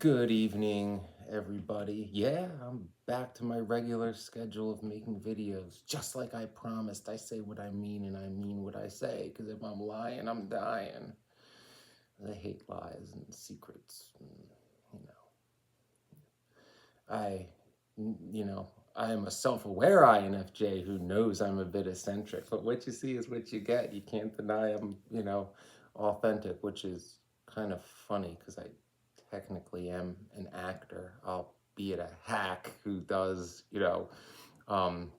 Good evening, everybody. Yeah, I'm back to my regular schedule of making videos. Just like I promised, I say what I mean and I mean what I say. Because if I'm lying, I'm dying. I hate lies and secrets. And, you know, I, you know, I am a self-aware INFJ who knows I'm a bit eccentric. But what you see is what you get. You can't deny I'm, authentic, which is kind of funny because I technically am an actor, albeit a hack who does, um,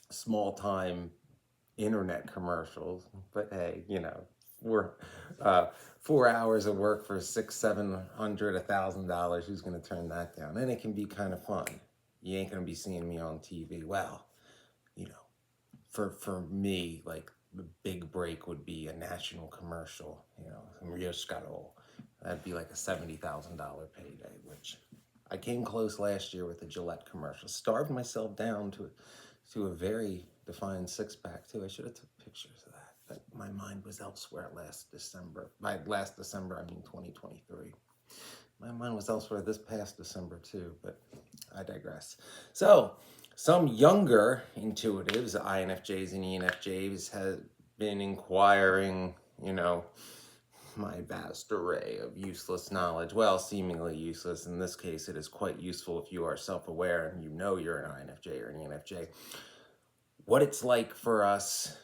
small time internet commercials. But hey, we're uh, 4 hours of work for six, 700, $1,000. Who's going to turn that down? And it can be kind of fun. You ain't going to be seeing me on TV. Well, you know, for me, like the big break would be a national commercial, Rio Scuttle. That'd be like a $70,000 payday, which I came close last year with the Gillette commercial. Starved myself down to a very defined six pack too. I should have took pictures of that, but my mind was elsewhere last December. By last December, I mean 2023. My mind was elsewhere this past December too, but I digress. So, some younger intuitives, INFJs and ENFJs, have been inquiring, my vast array of useless knowledge. Well, seemingly useless. In this case, it is quite useful if you are self-aware and you know you're an INFJ or an ENFJ. What it's like for us,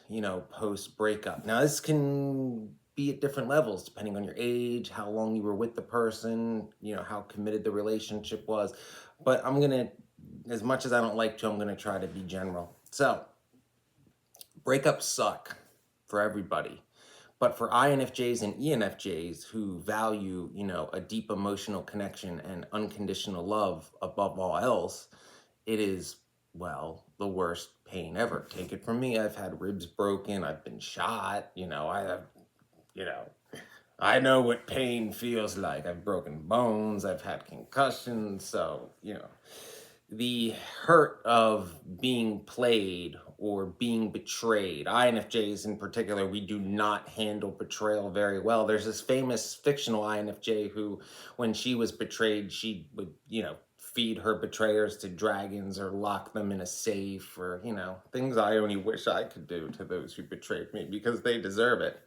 post breakup. Now, this can be at different levels depending on your age, how long you were with the person, how committed the relationship was. But I'm going to, as much as I don't like to, I'm going to try to be general. So, breakups suck for everybody. But for INFJs and ENFJs who value, a deep emotional connection and unconditional love above all else, it is, well, the worst pain ever. Take it from me. I've had ribs broken. I've been shot. You know, I know what pain feels like. I've broken bones. I've had concussions. So, the hurt of being played or being betrayed. INFJs in particular, we do not handle betrayal very well. There's this famous fictional INFJ who, when she was betrayed, she would, feed her betrayers to dragons or lock them in a safe or, things I only wish I could do to those who betrayed me because they deserve it.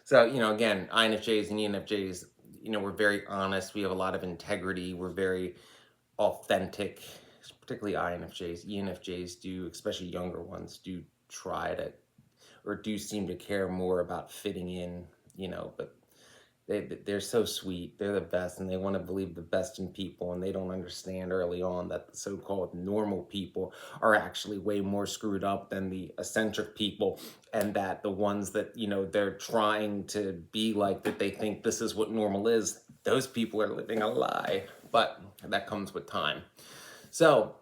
So, again, INFJs and ENFJs, we're very honest. We have a lot of integrity. We're very authentic, particularly INFJs. ENFJs do, especially younger ones, do try to, or do seem to care more about fitting in, but they're so sweet. They're the best, and they want to believe the best in people, and they don't understand early on that the so-called normal people are actually way more screwed up than the eccentric people, and that the ones that, they're trying to be like, that they think this is what normal is, those people are living a lie. But that comes with time. So,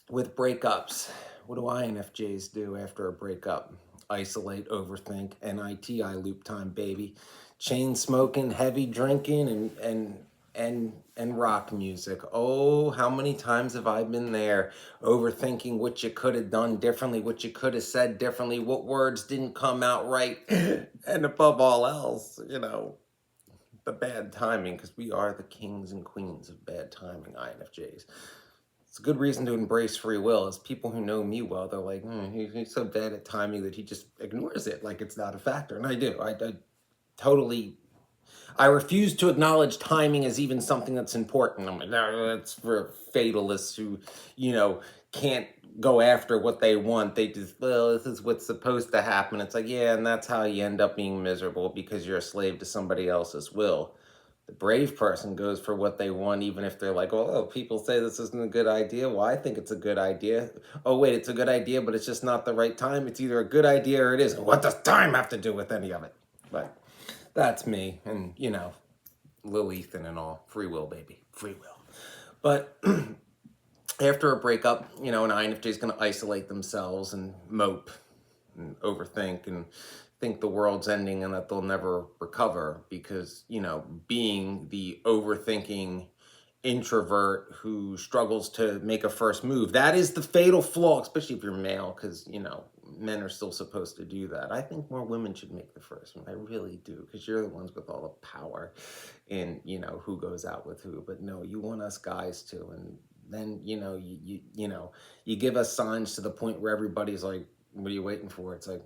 with breakups, what do INFJs do after a breakup? Isolate, overthink, NITI loop time, baby. Chain smoking, heavy drinking, and rock music. Oh, how many times have I been there, overthinking what you could have done differently, what you could have said differently, what words didn't come out right, and above all else, the bad timing, because we are the kings and queens of bad timing, INFJs. It's a good reason to embrace free will. As people who know me well, they're like, he's so bad at timing that he just ignores it like it's not a factor. And I do. I totally, I refuse to acknowledge timing as even something that's important. I'm like, no, that's for fatalists who, can't go after what they want. They just, well, this is what's supposed to happen. It's like, yeah, and that's how you end up being miserable because you're a slave to somebody else's will. The brave person goes for what they want, even if they're like, oh, people say this isn't a good idea. Well, I think it's a good idea. Oh, wait, it's a good idea, but it's just not the right time. It's either a good idea or it isn't. What does time have to do with any of it? But that's me. And, Lil Ethan and all. Free will, baby. Free will. But after a breakup, an INFJ is going to isolate themselves and mope and overthink and think the world's ending and that they'll never recover because, being the overthinking introvert who struggles to make a first move. That is the fatal flaw, especially if you're male, because, men are still supposed to do that. I think more women should make the first move. I really do, because you're the ones with all the power in, who goes out with who. But no, you want us guys to. And then, you give us signs to the point where everybody's like, what are you waiting for? It's like,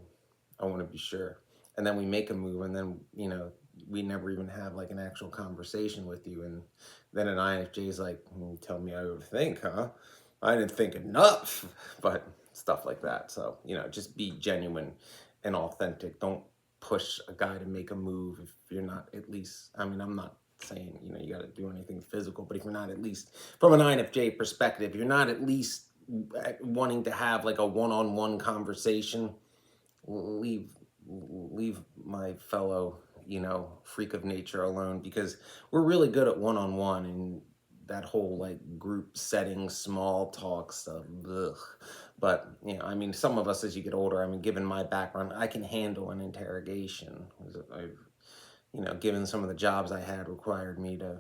I want to be sure. And then we make a move, and then, we never even have like an actual conversation with you. And then an INFJ is like, tell me I overthink, huh? I didn't think enough, but stuff like that. So, just be genuine and authentic. Don't push a guy to make a move if you're not at least, I'm not saying, you got to do anything physical, but if you're not at least, from an INFJ perspective, you're not at least wanting to have like a one-on-one conversation, leave my fellow, freak of nature alone, because we're really good at one-on-one, and that whole like group setting, small talk stuff. Ugh. But, some of us as you get older, given my background, I can handle an interrogation. Given some of the jobs I had required me to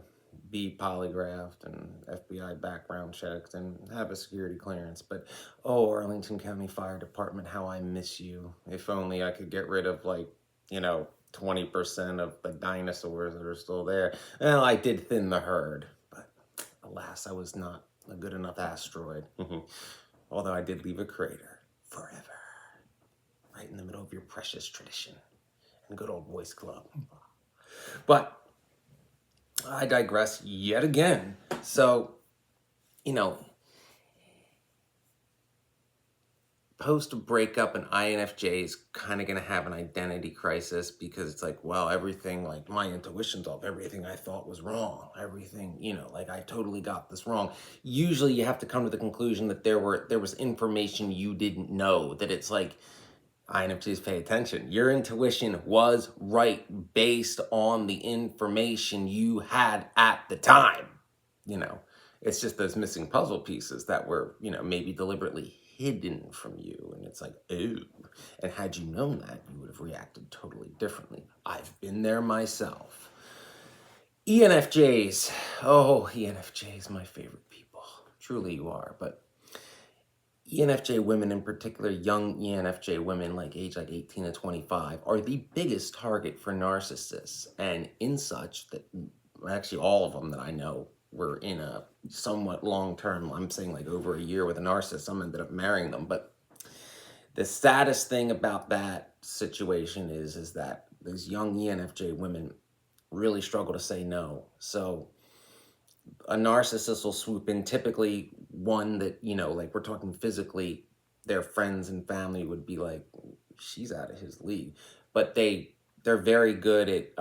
be polygraphed and FBI background checked and have a security clearance. But, Arlington County Fire Department, how I miss you. If only I could get rid of 20% of the dinosaurs that are still there. Well, I did thin the herd, but alas, I was not a good enough asteroid. Although I did leave a crater forever, right in the middle of your precious tradition and good old boys club. But I digress yet again. So, post breakup, an INFJ is kind of going to have an identity crisis, because it's like, well, everything, like my intuition's off, everything I thought was wrong, everything, I totally got this wrong. Usually you have to come to the conclusion that there was information you didn't know, that it's like, INFJs, pay attention. Your intuition was right based on the information you had at the time. It's just those missing puzzle pieces that were, maybe deliberately hidden from you. And it's like, ooh. And had you known that, you would have reacted totally differently. I've been there myself. ENFJs. Oh, ENFJs, my favorite people. Truly you are. But ENFJ women in particular, young ENFJ women age 18 to 25, are the biggest target for narcissists. And in such that, actually all of them that I know were in a somewhat long-term, I'm saying over a year with a narcissist. Some ended up marrying them. But the saddest thing about that situation is that these young ENFJ women really struggle to say no. So a narcissist will swoop in, typically one that, we're talking physically, their friends and family would be like, she's out of his league. But they're very good at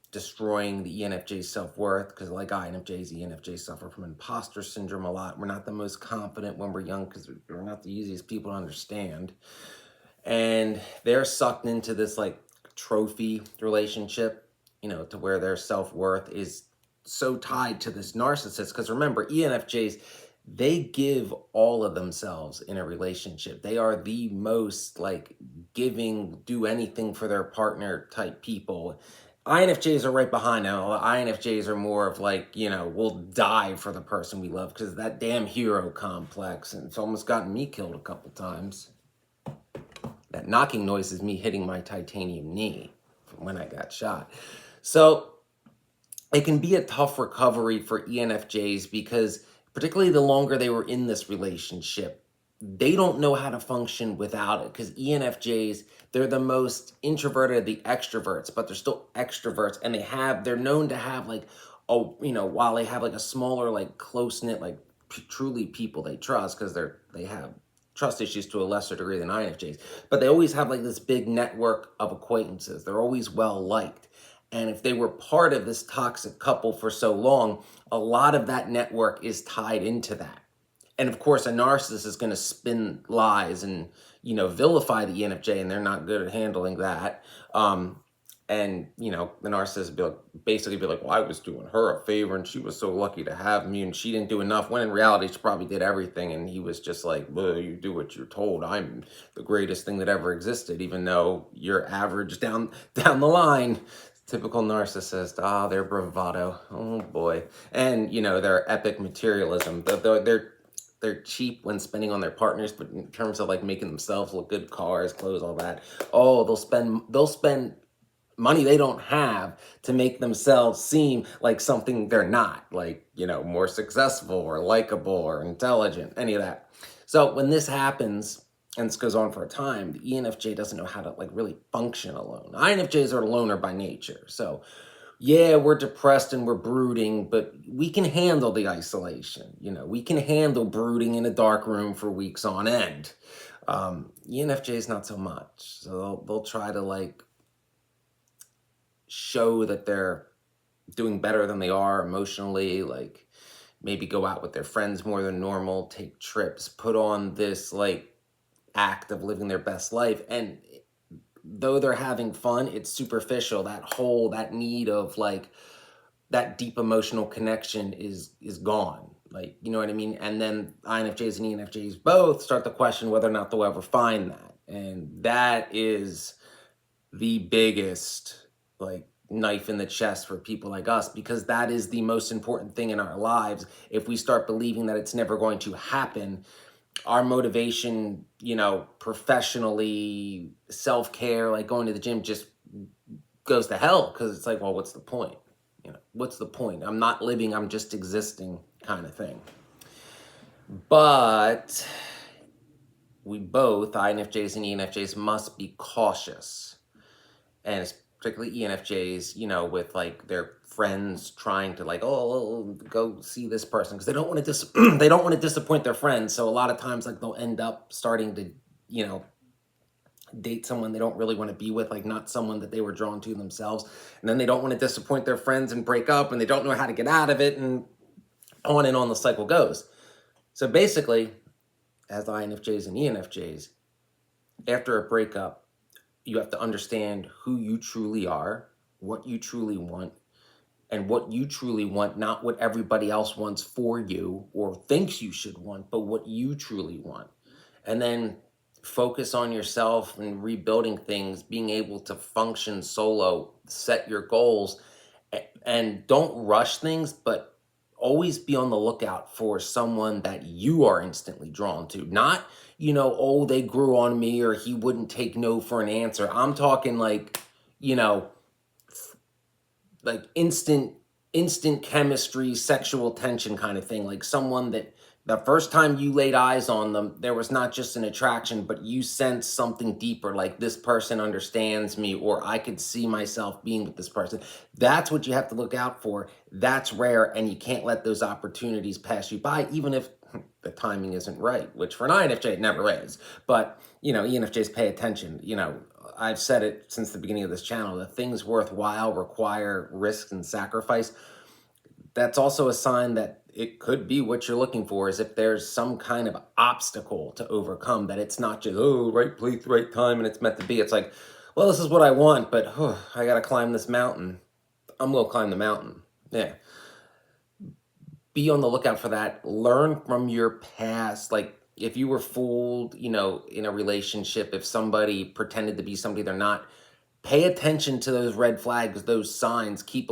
destroying the ENFJ's self-worth, because like INFJs, ENFJs suffer from imposter syndrome a lot. We're not the most confident when we're young, because we're not the easiest people to understand. And they're sucked into this trophy relationship, to where their self-worth is so tied to this narcissist. Because remember, ENFJs, they give all of themselves in a relationship. They are the most giving, do anything for their partner type people. INFJs are right behind now. INFJs are more of we'll die for the person we love, because that damn hero complex. And it's almost gotten me killed a couple times. That knocking noise is me hitting my titanium knee from when I got shot. So it can be a tough recovery for ENFJs, because particularly the longer they were in this relationship, they don't know how to function without it. Because ENFJs, they're the most introverted of the extroverts, but they're still extroverts, and they're known to have while they have a smaller close-knit truly people they trust, because they have trust issues to a lesser degree than INFJs, but they always have this big network of acquaintances. They're always well liked. And if they were part of this toxic couple for so long, a lot of that network is tied into that. And of course, a narcissist is going to spin lies and, vilify the ENFJ, and they're not good at handling that. And, the narcissist would basically be like, well, I was doing her a favor, and she was so lucky to have me, and she didn't do enough, when in reality, she probably did everything. And he was just like, well, you do what you're told. I'm the greatest thing that ever existed, even though you're average down the line. Typical narcissist. Ah, their bravado. Oh boy. And their epic materialism. They're cheap when spending on their partners, but in terms of like making themselves look good, cars, clothes, all that. Oh, they'll spend money they don't have to make themselves seem like something they're not, like, more successful or likable or intelligent, any of that. So when this happens, and this goes on for a time, the ENFJ doesn't know how to like really function alone. INFJs are a loner by nature. So yeah, we're depressed and we're brooding, but we can handle the isolation. We can handle brooding in a dark room for weeks on end. ENFJs not so much. So they'll try to like show that they're doing better than they are emotionally, like maybe go out with their friends more than normal, take trips, put on this like act of living their best life. And though they're having fun, it's superficial. That need of like that deep emotional connection is gone. Like, you know what I mean? And then INFJs and ENFJs both start to question whether or not they'll ever find that. And that is the biggest like knife in the chest for people like us, because that is the most important thing in our lives. If we start believing that it's never going to happen, our motivation, professionally, self-care, like going to the gym, just goes to hell, because it's like, well, what's the point? What's the point? I'm not living, I'm just existing, kind of thing. But we both, INFJs and ENFJs, must be cautious. And it's particularly ENFJs, with like their friends trying to like, oh, go see this person, because they don't want to they don't want to disappoint their friends. So a lot of times, like, they'll end up starting to, date someone they don't really want to be with, like not someone that they were drawn to themselves. And then they don't want to disappoint their friends and break up, and they don't know how to get out of it, and on the cycle goes. So basically, as INFJs and ENFJs, after a breakup, you have to understand who you truly are, what you truly want, and what you truly want, not what everybody else wants for you or thinks you should want, but what you truly want. And then focus on yourself and rebuilding things, being able to function solo, set your goals, and don't rush things, but always be on the lookout for someone that you are instantly drawn to. Not, oh, they grew on me, or he wouldn't take no for an answer. I'm talking like, like instant chemistry, sexual tension kind of thing. Like someone that the first time you laid eyes on them, there was not just an attraction, but you sensed something deeper, like this person understands me, or I could see myself being with this person. That's what you have to look out for. That's rare, and you can't let those opportunities pass you by, even if the timing isn't right, which for an INFJ it never is. But, ENFJs pay attention. I've said it since the beginning of this channel, that things worthwhile require risk and sacrifice. That's also a sign that it could be what you're looking for, is if there's some kind of obstacle to overcome, that it's not just, oh, right place, right time, and it's meant to be. It's like, well, this is what I want, but I got to climb this mountain. I'm going to climb the mountain. Yeah. Be on the lookout for that. Learn from your past. Like, if you were fooled, in a relationship, if somebody pretended to be somebody they're not, pay attention to those red flags, those signs. Keep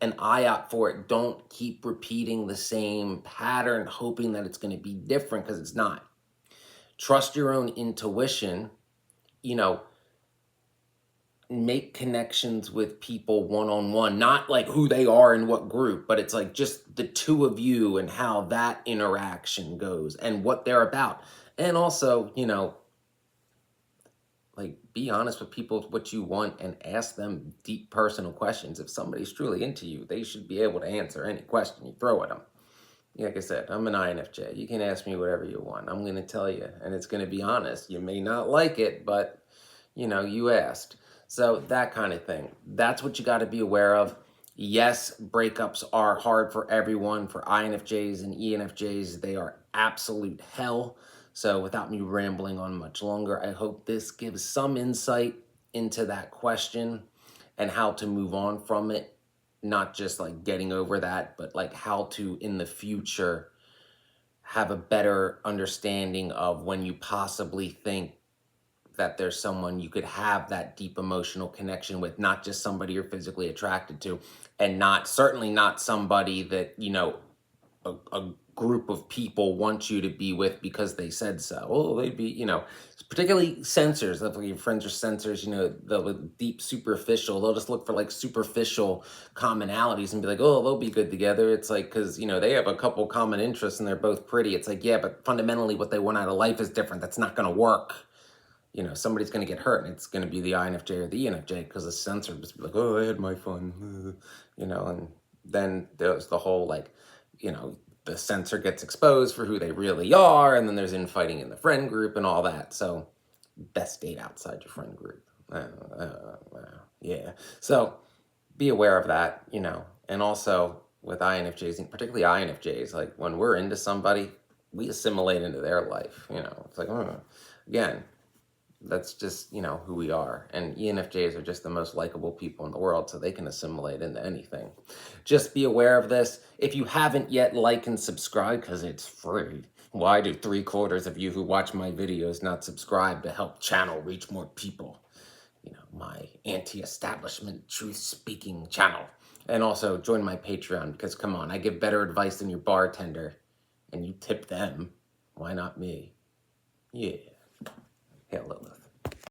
an eye out for it. Don't keep repeating the same pattern, hoping that it's going to be different, because it's not. Trust your own intuition. Make connections with people one-on-one, not like who they are in what group, but it's like just the two of you and how that interaction goes and what they're about. And also, like, be honest with people with what you want, and ask them deep personal questions. If somebody's truly into you, they should be able to answer any question you throw at them. Like I said, I'm an INFJ. You can ask me whatever you want. I'm going to tell you, and it's going to be honest. You may not like it, but, you asked. So that kind of thing. That's what you got to be aware of. Yes, breakups are hard for everyone. For INFJs and ENFJs, they are absolute hell. So without me rambling on much longer, I hope this gives some insight into that question and how to move on from it. Not just like getting over that, but like how to, in the future, have a better understanding of when you possibly think that there's someone you could have that deep emotional connection with, not just somebody you're physically attracted to, and certainly not somebody that, a group of people want you to be with because they said so. Oh, they'd be, particularly censors. If your friends are censors, the deep superficial, they'll just look for like superficial commonalities and be like, oh, they'll be good together. It's like, because, they have a couple common interests and they're both pretty. It's like, yeah, but fundamentally what they want out of life is different. That's not going to work. Somebody's going to get hurt, and it's going to be the INFJ or the ENFJ, because the censor just be like, oh, I had my fun, and then there's the whole, like, the censor gets exposed for who they really are, and then there's infighting in the friend group and all that. So best date outside your friend group. Yeah. So be aware of that, and also with INFJs, and particularly INFJs, like when we're into somebody, we assimilate into their life, it's like, again, that's just, who we are. And ENFJs are just the most likable people in the world, so they can assimilate into anything. Just be aware of this. If you haven't yet, like and subscribe, because it's free. Why do 3/4 of you who watch my videos not subscribe to help channel reach more people? My anti-establishment truth-speaking channel. And also join my Patreon, because come on, I give better advice than your bartender, and you tip them. Why not me? Yeah. Hey, Lilith.